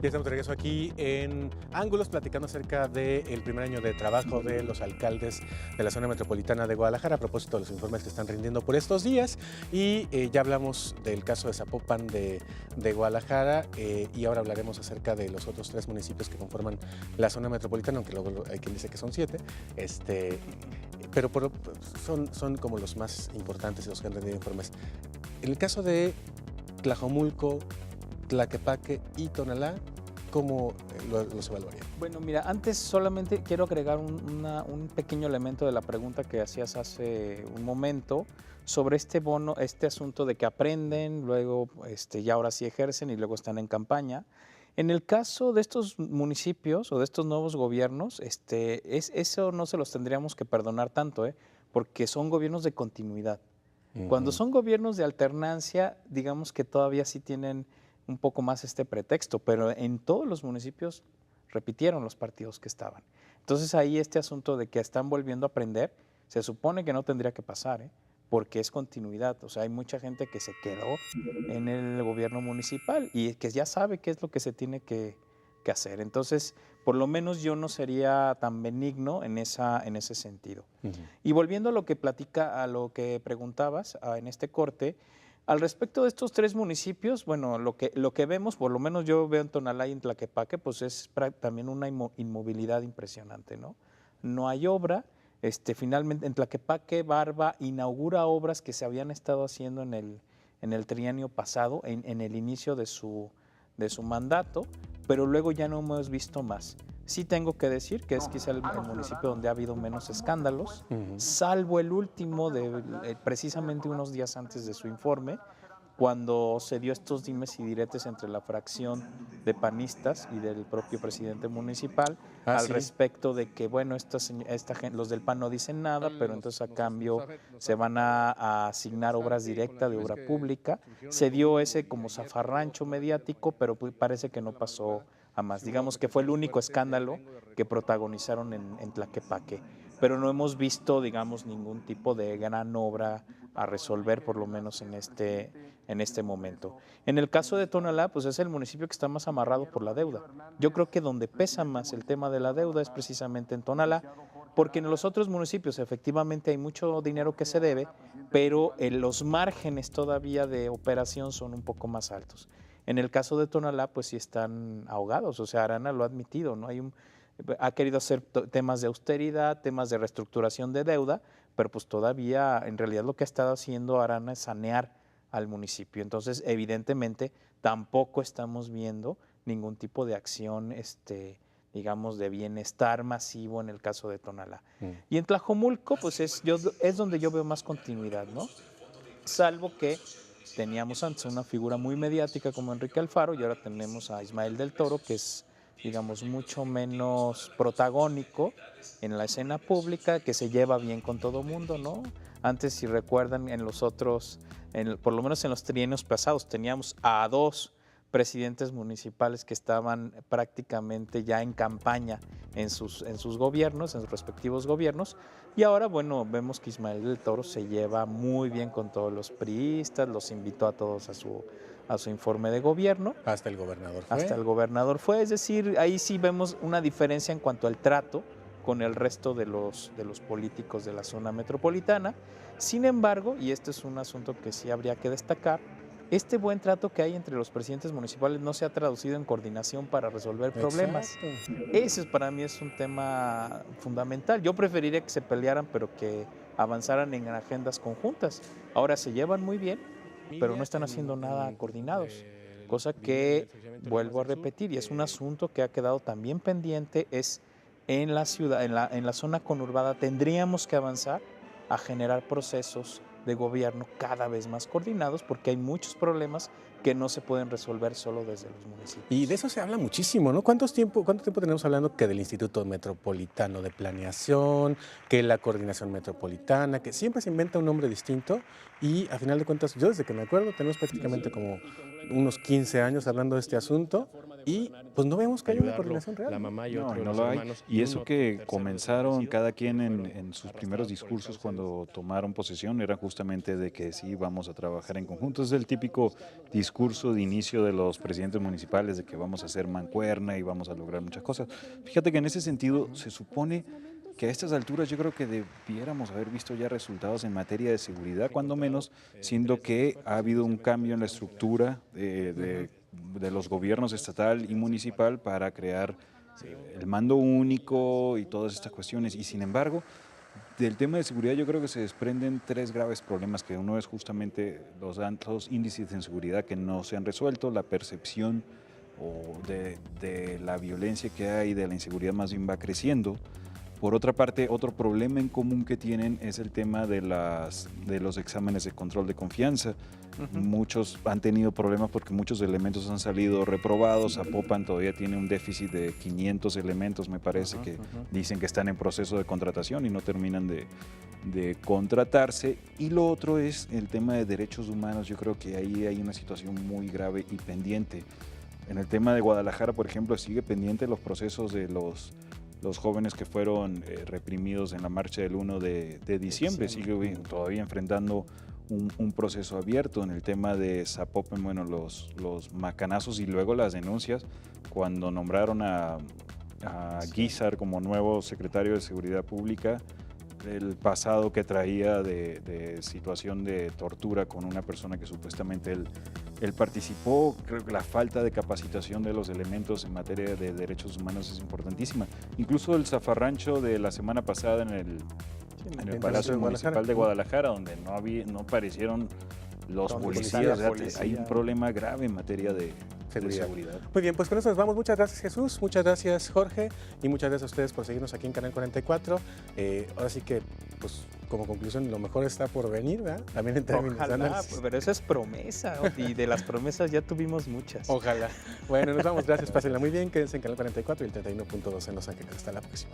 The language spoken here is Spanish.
Ya estamos de regreso aquí en Ángulos, platicando acerca del primer año de trabajo de los alcaldes de la zona metropolitana de Guadalajara, a propósito de los informes que están rindiendo por estos días. Y ya hablamos del caso de Zapopan de Guadalajara, y ahora hablaremos acerca de los otros 3 municipios que conforman la zona metropolitana, aunque luego hay quien dice que son 7. Pero son como los más importantes y los que han rendido informes. En el caso de Tlajomulco, Tlaquepaque y Tonalá, ¿cómo los evaluaría? Bueno, mira, antes solamente quiero agregar un pequeño elemento de la pregunta que hacías hace un momento sobre este bono, este asunto de que aprenden, luego y ahora sí ejercen y luego están en campaña. En el caso de estos municipios o de estos nuevos gobiernos, eso no se los tendríamos que perdonar tanto, porque son gobiernos de continuidad. Cuando son gobiernos de alternancia, digamos que todavía sí tienen un poco más este pretexto, pero en todos los municipios repitieron los partidos que estaban. Entonces ahí este asunto de que están volviendo a aprender, se supone que no tendría que pasar, porque es continuidad. O sea, hay mucha gente que se quedó en el gobierno municipal y que ya sabe qué es lo que se tiene que hacer. Entonces, por lo menos yo no sería tan benigno en ese sentido. Y volviendo a lo que preguntabas en este corte, al respecto de estos 3 municipios, bueno, lo que vemos, por lo menos yo veo en Tonalá y en Tlaquepaque, pues es también una inmovilidad impresionante, ¿no? No hay obra. Finalmente, en Tlaquepaque, Barba inaugura obras que se habían estado haciendo en el trienio pasado, en el inicio de su mandato, pero luego ya no hemos visto más. Sí tengo que decir que es quizá el municipio donde ha habido menos escándalos, salvo el último, precisamente unos días antes de su informe, cuando se dio estos dimes y diretes entre la fracción de panistas y del propio presidente municipal al respecto de que, bueno, los del PAN no dicen nada, pero entonces a cambio se van a asignar obras directas de obra pública. Se dio ese como zafarrancho mediático, pero parece que no pasó a más. Digamos que fue el único escándalo que protagonizaron en Tlaquepaque, pero no hemos visto, digamos, ningún tipo de gran obra a resolver, por lo menos en este momento. En el caso de Tonalá, pues es el municipio que está más amarrado por la deuda. Yo creo que donde pesa más el tema de la deuda es precisamente en Tonalá, porque en los otros municipios efectivamente hay mucho dinero que se debe, pero los márgenes todavía de operación son un poco más altos. En el caso de Tonalá, pues sí están ahogados, o sea, Arana lo ha admitido, ¿no? Ha querido hacer temas de austeridad, temas de reestructuración de deuda, pero pues todavía en realidad lo que ha estado haciendo Arana es sanear al municipio. Entonces, evidentemente, tampoco estamos viendo ningún tipo de acción, digamos, de bienestar masivo en el caso de Tonalá. Y en Tlajomulco, pues es donde yo veo más continuidad, ¿no? Salvo que teníamos antes una figura muy mediática como Enrique Alfaro y ahora tenemos a Ismael del Toro, que es, digamos, mucho menos protagónico en la escena pública, que se lleva bien con todo mundo, ¿no? Antes, si recuerdan, por lo menos en los trienios pasados, teníamos a 2 presidentes municipales que estaban prácticamente ya en campaña en sus gobiernos, en sus respectivos gobiernos, y ahora, bueno, vemos que Ismael del Toro se lleva muy bien con todos los priistas, los invitó a todos a su informe de gobierno. Hasta el gobernador fue. Hasta el gobernador fue, es decir, ahí sí vemos una diferencia en cuanto al trato con el resto de los políticos de la zona metropolitana. Sin embargo, y este es un asunto que sí habría que destacar, este buen trato que hay entre los presidentes municipales no se ha traducido en coordinación para resolver problemas. Ese para mí es un tema fundamental. Yo preferiría que se pelearan, pero que avanzaran en agendas conjuntas. Ahora se llevan muy bien, pero no están haciendo nada coordinados. Cosa que, vuelvo a repetir, y es un asunto que ha quedado también pendiente, es en la ciudad, en la zona conurbada, tendríamos que avanzar a generar procesos de gobierno cada vez más coordinados, porque hay muchos problemas que no se pueden resolver solo desde los municipios. Y de eso se habla muchísimo, ¿no? ¿Cuánto tiempo tenemos hablando que del Instituto Metropolitano de Planeación, que la Coordinación Metropolitana, que siempre se inventa un nombre distinto y a final de cuentas, yo desde que me acuerdo, tenemos prácticamente como unos 15 años hablando de este asunto y pues no vemos que haya una ayudarlo, coordinación real. la mamá y No, otro y de no los lo hay. hermanos. Y eso uno, que tercero comenzaron desaparecido, cada quien en sus arrastrados primeros por el discursos cáncer cuando tomaron posesión era justamente de que sí, vamos a trabajar en conjunto. Es el típico discurso de inicio de los presidentes municipales de que vamos a hacer mancuerna y vamos a lograr muchas cosas. Fíjate que en ese sentido se supone que a estas alturas yo creo que debiéramos haber visto ya resultados en materia de seguridad, cuando menos, siendo que ha habido un cambio en la estructura de los gobiernos estatal y municipal para crear el mando único y todas estas cuestiones. Y sin embargo, del tema de seguridad yo creo que se desprenden tres graves problemas, que uno es justamente los altos índices de inseguridad que no se han resuelto, la percepción de la violencia que hay, de la inseguridad más bien va creciendo. Por otra parte, otro problema en común que tienen es el tema de los exámenes de control de confianza. Muchos han tenido problemas porque muchos elementos han salido reprobados. Zapopan todavía tiene un déficit de 500 elementos, me parece, que dicen que están en proceso de contratación y no terminan de contratarse. Y lo otro es el tema de derechos humanos. Yo creo que ahí hay una situación muy grave y pendiente. En el tema de Guadalajara, por ejemplo, sigue pendiente los procesos de los jóvenes que fueron reprimidos en la marcha del 1 de diciembre. Sigue todavía enfrentando un proceso abierto. En el tema de Zapopan, bueno, los macanazos y luego las denuncias cuando nombraron a Guízar como nuevo secretario de Seguridad Pública, el pasado que traía de situación de tortura con una persona que supuestamente él participó. Creo que la falta de capacitación de los elementos en materia de derechos humanos es importantísima. Incluso el zafarrancho de la semana pasada en el Palacio Municipal de Guadalajara, donde no aparecieron los policías. Hay un problema grave en materia de seguridad. Muy bien, pues con eso nos vamos. Muchas gracias, Jesús, muchas gracias, Jorge, y muchas gracias a ustedes por seguirnos aquí en Canal 44. Ahora sí que, pues, como conclusión, lo mejor está por venir, ¿verdad? También en términos de Ojalá, análisis. pero eso es promesa, y de las promesas ya tuvimos muchas. Ojalá. Bueno, nos vamos. Gracias, pásenla muy bien. Quédense en Canal 44 y el 31.2 en Los Ángeles. Hasta la próxima.